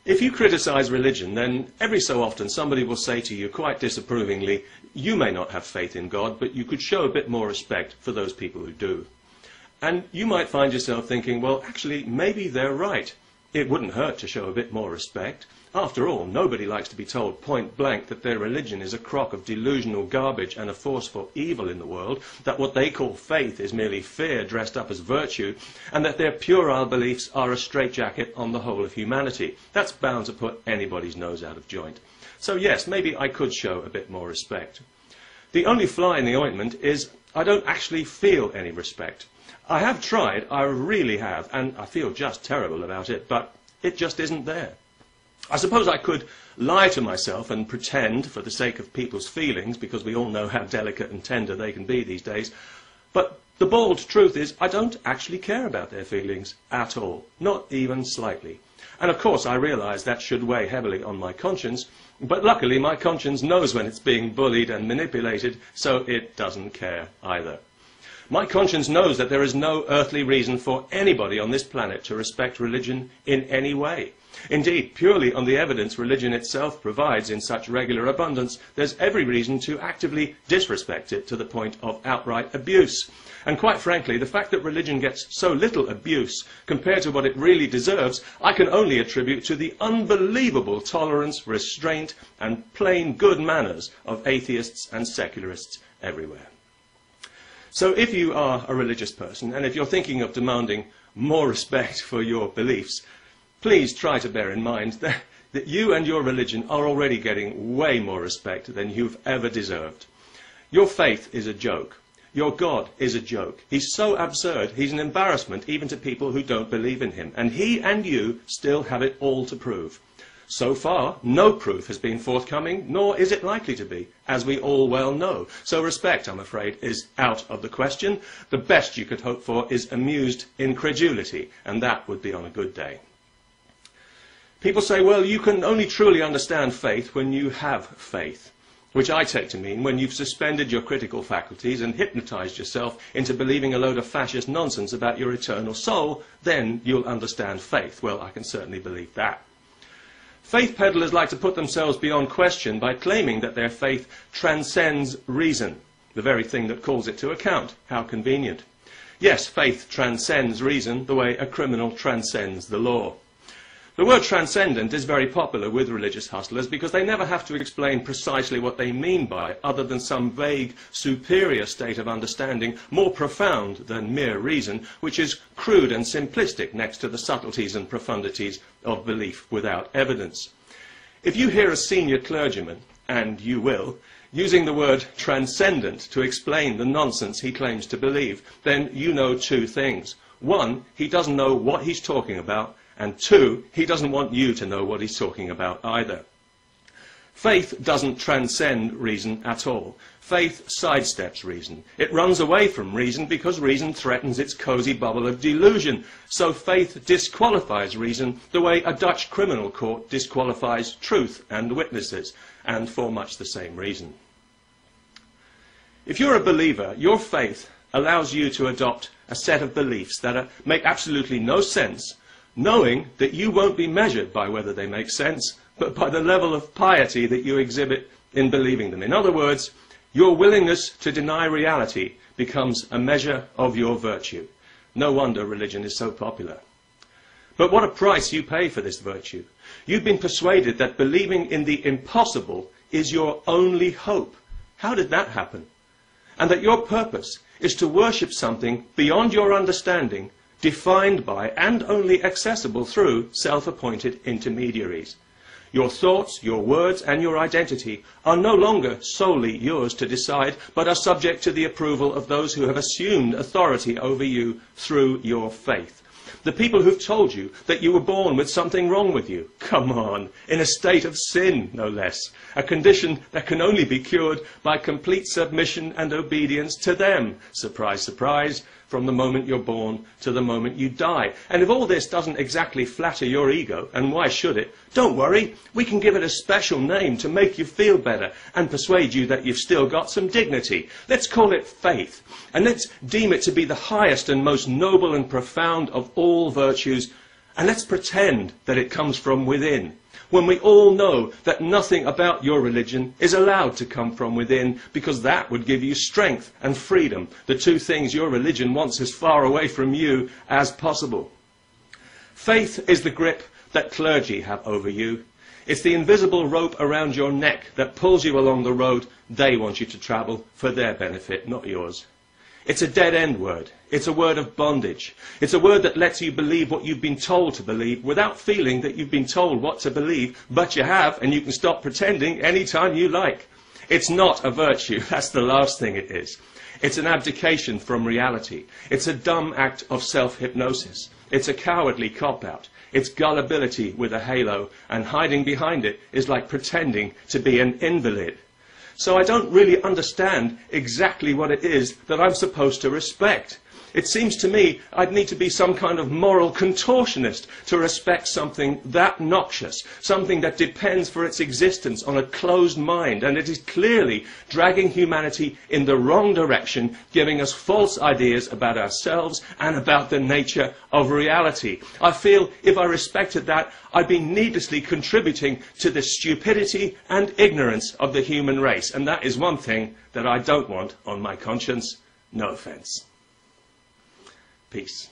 If you criticize religion, then every so often somebody will say to you quite disapprovingly, you may not have faith in God, but you could show a bit more respect for those people who do. And you might find yourself thinking, well, actually, maybe they're right. It wouldn't hurt to show a bit more respect. After all, nobody likes to be told point blank that their religion is a crock of delusional garbage and a force for evil in the world, that what they call faith is merely fear dressed up as virtue, and that their puerile beliefs are a straitjacket on the whole of humanity. That's bound to put anybody's nose out of joint. So yes, maybe I could show a bit more respect. The only fly in the ointment is I don't actually feel any respect. I have tried, I really have, and I feel just terrible about it, but it just isn't there. I suppose I could lie to myself and pretend, for the sake of people's feelings, because we all know how delicate and tender they can be these days, but the bald truth is I don't actually care about their feelings at all, not even slightly. And of course I realise that should weigh heavily on my conscience, but luckily my conscience knows when it's being bullied and manipulated, so it doesn't care either. My conscience knows that there is no earthly reason for anybody on this planet to respect religion in any way. Indeed, purely on the evidence religion itself provides in such regular abundance, there's every reason to actively disrespect it to the point of outright abuse. And quite frankly, the fact that religion gets so little abuse compared to what it really deserves, I can only attribute to the unbelievable tolerance, restraint, and plain good manners of atheists and secularists everywhere. So if you are a religious person, and if you're thinking of demanding more respect for your beliefs, please try to bear in mind that you and your religion are already getting way more respect than you've ever deserved. Your faith is a joke. Your God is a joke. He's so absurd, he's an embarrassment even to people who don't believe in him. And he and you still have it all to prove. So far, no proof has been forthcoming, nor is it likely to be, as we all well know. So respect, I'm afraid, is out of the question. The best you could hope for is amused incredulity, and that would be on a good day. People say, well, you can only truly understand faith when you have faith, which I take to mean when you've suspended your critical faculties and hypnotized yourself into believing a load of fascist nonsense about your eternal soul, then you'll understand faith. Well, I can certainly believe that. Faith peddlers like to put themselves beyond question by claiming that their faith transcends reason, the very thing that calls it to account. How convenient. Yes, faith transcends reason the way a criminal transcends the law. The word transcendent is very popular with religious hustlers because they never have to explain precisely what they mean by it, other than some vague, superior state of understanding, more profound than mere reason, which is crude and simplistic next to the subtleties and profundities of belief without evidence. If you hear a senior clergyman, and you will, using the word transcendent to explain the nonsense he claims to believe, then you know two things. One, he doesn't know what he's talking about, and two, he doesn't want you to know what he's talking about either. Faith doesn't transcend reason at all. Faith sidesteps reason. It runs away from reason because reason threatens its cosy bubble of delusion. So faith disqualifies reason the way a Dutch criminal court disqualifies truth and witnesses, and for much the same reason. If you're a believer, your faith allows you to adopt a set of beliefs that make absolutely no sense, knowing that you won't be measured by whether they make sense, but by the level of piety that you exhibit in believing them. In other words, your willingness to deny reality becomes a measure of your virtue. No wonder religion is so popular. But what a price you pay for this virtue. You've been persuaded that believing in the impossible is your only hope. How did that happen? And that your purpose is to worship something beyond your understanding, defined by and only accessible through self-appointed intermediaries. Your thoughts, your words, and your identity are no longer solely yours to decide, but are subject to the approval of those who have assumed authority over you through your faith. The people who've told you that you were born with something wrong with you. Come on, in a state of sin, no less. A condition that can only be cured by complete submission and obedience to them. Surprise, surprise. From the moment you're born to the moment you die. And if all this doesn't exactly flatter your ego, and why should it, don't worry, we can give it a special name to make you feel better and persuade you that you've still got some dignity. Let's call it faith, and let's deem it to be the highest and most noble and profound of all virtues, And let's pretend that it comes from within, when we all know that nothing about your religion is allowed to come from within, because that would give you strength and freedom, the two things your religion wants as far away from you as possible. Faith is the grip that clergy have over you. It's the invisible rope around your neck that pulls you along the road they want you to travel for their benefit, not yours. It's a dead-end word. It's a word of bondage. It's a word that lets you believe what you've been told to believe without feeling that you've been told what to believe, but you have, and you can stop pretending any time you like. It's not a virtue. That's the last thing it is. It's an abdication from reality. It's a dumb act of self-hypnosis. It's a cowardly cop-out. It's gullibility with a halo, and hiding behind it is like pretending to be an invalid. So I don't really understand exactly what it is that I'm supposed to respect. It seems to me I'd need to be some kind of moral contortionist to respect something that noxious, something that depends for its existence on a closed mind, and it is clearly dragging humanity in the wrong direction, giving us false ideas about ourselves and about the nature of reality. I feel if I respected that, I'd be needlessly contributing to the stupidity and ignorance of the human race, and that is one thing that I don't want on my conscience. No offence. Peace.